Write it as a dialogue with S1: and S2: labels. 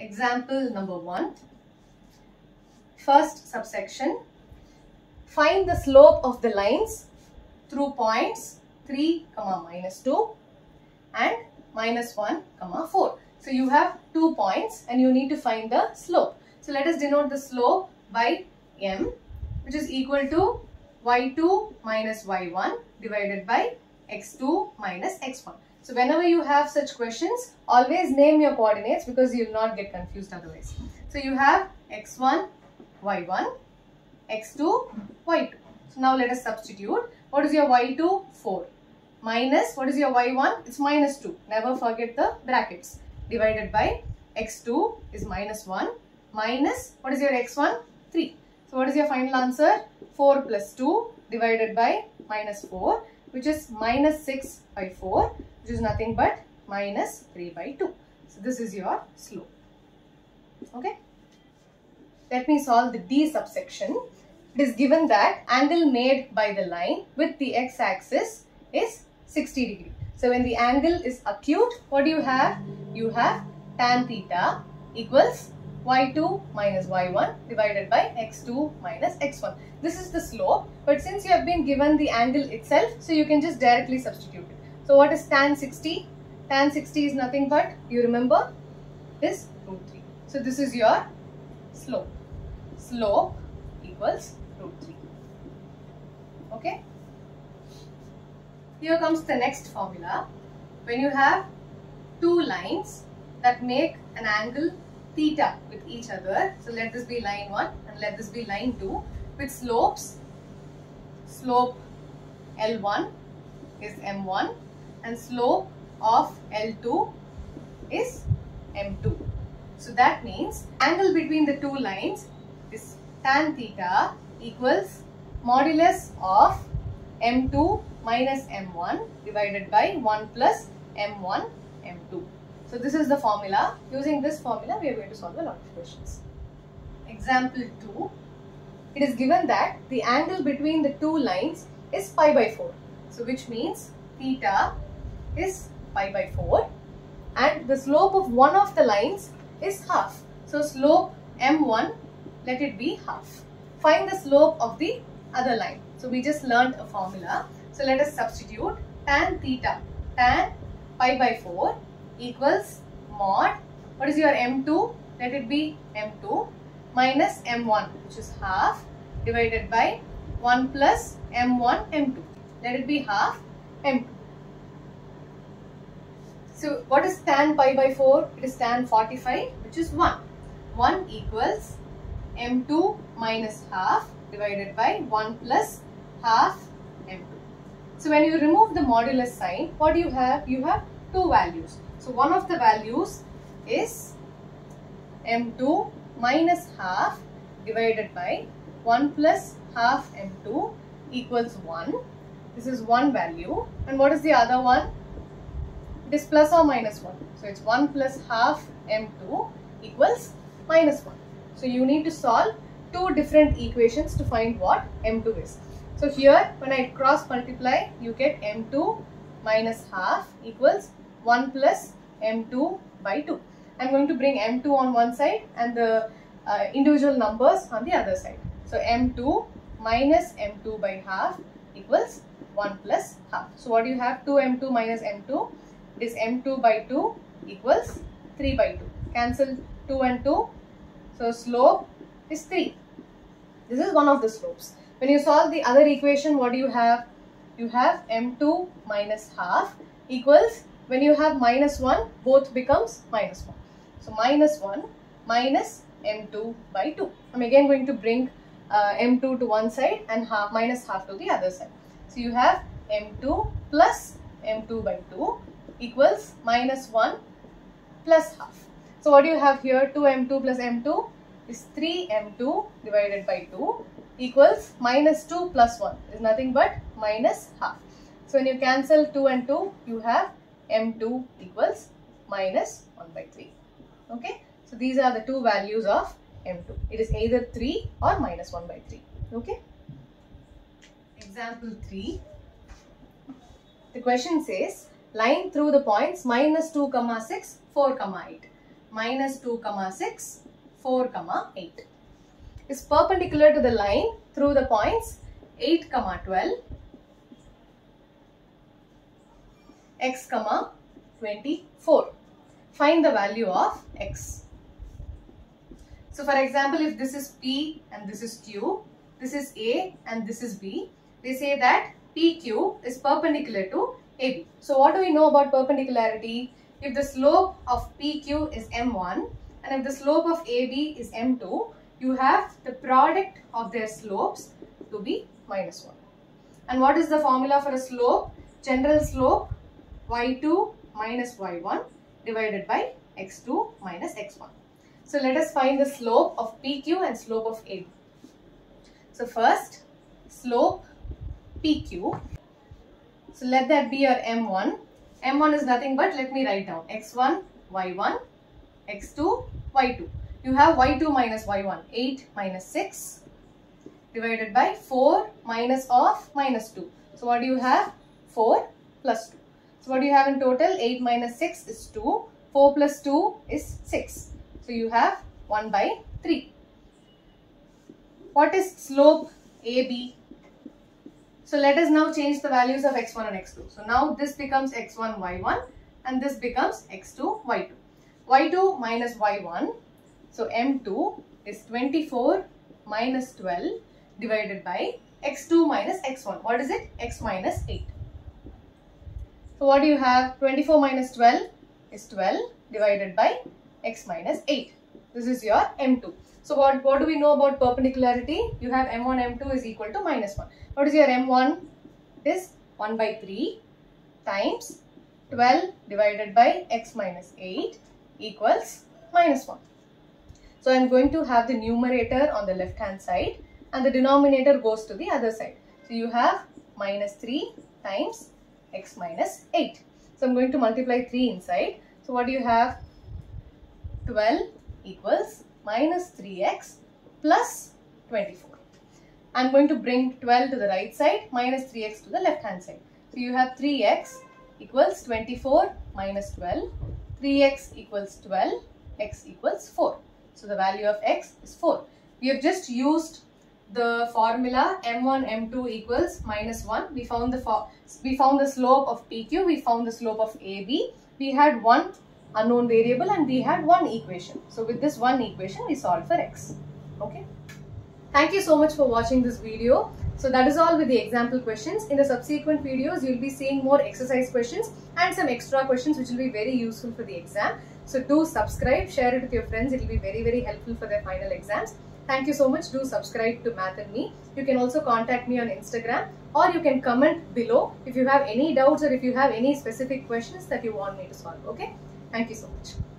S1: Example number 1. First subsection. Find the slope of the lines through points 3, -2 and -1, 4. So you have 2 points and you need to find the slope. So let us denote the slope by m, which is equal to y2 minus y1 divided by x2 minus x1. So whenever you have such questions, always name your coordinates because you will not get confused otherwise. So you have x1, y1, x2, y2. So now let us substitute. What is your y2? 4. Minus, what is your y1? It's -2. Never forget the brackets. Divided by x2 is -1. Minus, what is your x1? 3. So what is your final answer? 4 plus 2 divided by -4, which is -6 by 4, which is nothing but -3 by 2. So this is your slope. Okay. Let me solve the D subsection. It is given that angle made by the line with the x-axis is 60 degree. So when the angle is acute, what do you have? You have tan theta equals y2 minus y1 divided by x2 minus x1. This is the slope, but since you have been given the angle itself, so you can just directly substitute it. So what is tan 60? Tan 60 is nothing but, you remember, is √3. So this is your slope. Slope equals √3. Okay. Here comes the next formula. When you have two lines that make an angle theta with each other, so let this be line 1 and let this be line 2 with slopes. Slope L1 is M1 and slope of L2 is M2. So that means angle between the two lines is tan theta equals modulus of M2 minus M1 divided by 1 plus M1 M2. So this is the formula. Using this formula, we are going to solve a lot of questions. Example 2. It is given that the angle between the two lines is pi by 4. So which means theta is pi by 4 and the slope of one of the lines is half. So slope M1, let it be half. Find the slope of the other line. So we just learned a formula. So let us substitute tan theta, tan pi by 4 equals mod, what is your M2? Let it be M2 minus M1, which is half, divided by 1 plus M1 M2. Let it be half M2. So what is tan pi by 4? It is tan 45, which is 1. 1 equals M2 minus half divided by 1 plus half M2. So when you remove the modulus sign, what do you have? You have two values. So one of the values is M2 minus half divided by 1 plus half M2 equals 1. This is one value. And what is the other one? It is plus or minus 1. So it's 1 plus half M2 equals minus 1. So you need to solve two different equations to find what M2 is. So here when I cross multiply, you get M2 minus half equals 1 plus M2 by 2. I'm going to bring M2 on one side and the individual numbers on the other side. So M2 minus M2 by half equals 1 plus half. So what do you have? 2M2 minus M2. It is M2 by 2 equals 3 by 2. Cancel 2 and 2. So slope is 3. This is one of the slopes. When you solve the other equation, what do you have? You have M2 minus half equals, when you have minus 1, both becomes minus 1. So minus 1 minus M2 by 2. I'm again going to bring M2 to one side and minus half to the other side. So you have M2 plus M2 by 2 equals minus 1 plus half. So what do you have here? 2M2 plus M2 is 3M2 divided by 2 equals minus 2 plus 1 is nothing but minus half. So when you cancel 2 and 2, you have M2 equals minus 1 by 3. Okay. So these are the two values of M2. It is either 3 or minus 1 by 3. Okay. Example 3. The question says line through the points -2, 6, 4, 8. minus 2, 6, 4, 8 is perpendicular to the line through the points 8, 12, x, 24. Find the value of x. So for example, if this is P and this is Q, this is A and this is B, they say that PQ is perpendicular to AB. So what do we know about perpendicularity? If the slope of PQ is M1 and if the slope of AB is M2, you have the product of their slopes to be minus 1. And what is the formula for a slope? General slope y2 minus y1 divided by x2 minus x1. So let us find the slope of PQ and slope of AB. So first, slope PQ. So let that be your M1. M1 is nothing but, let me write down, x1, y1, x2, y2. You have y2 minus y1, 8 minus 6 divided by 4 minus of minus 2. So what do you have? 4 plus 2. So what do you have in total? 8 minus 6 is 2. 4 plus 2 is 6. So you have 1 by 3. What is slope AB? So let us now change the values of x1 and x2. So now this becomes x1, y1 and this becomes x2, y2. y2 minus y1. So m2 is 24 minus 12 divided by x2 minus x1. What is it? X minus 8. So what do you have? 24 minus 12 is 12 divided by x minus 8. This is your m2. So what do we know about perpendicularity? You have m1, m2 is equal to minus 1. What is your m1? It is 1 by 3 times 12 divided by x minus 8 equals minus 1. So I am going to have the numerator on the left hand side and the denominator goes to the other side. So you have minus 3 times x minus 8. So I am going to multiply 3 inside. So what do you have? 12 equals minus 3x plus 24. I am going to bring 12 to the right side, minus 3x to the left hand side. So you have 3x equals 24 minus 12. 3x equals 12, x equals 4. So the value of x is 4. We have just used the formula m1 m2 equals minus 1. We found the slope of PQ, we found the slope of AB. We had one unknown variable and we had one equation. So with this one equation we solved for x. Okay. Thank you so much for watching this video. So that is all with the example questions. In the subsequent videos you will be seeing more exercise questions and some extra questions which will be very useful for the exam. So do subscribe, share it with your friends. It will be very helpful for their final exams. Thank you so much. Do subscribe to Math&Me. You can also contact me on Instagram or you can comment below if you have any doubts or if you have any specific questions that you want me to solve. Okay. Thank you so much.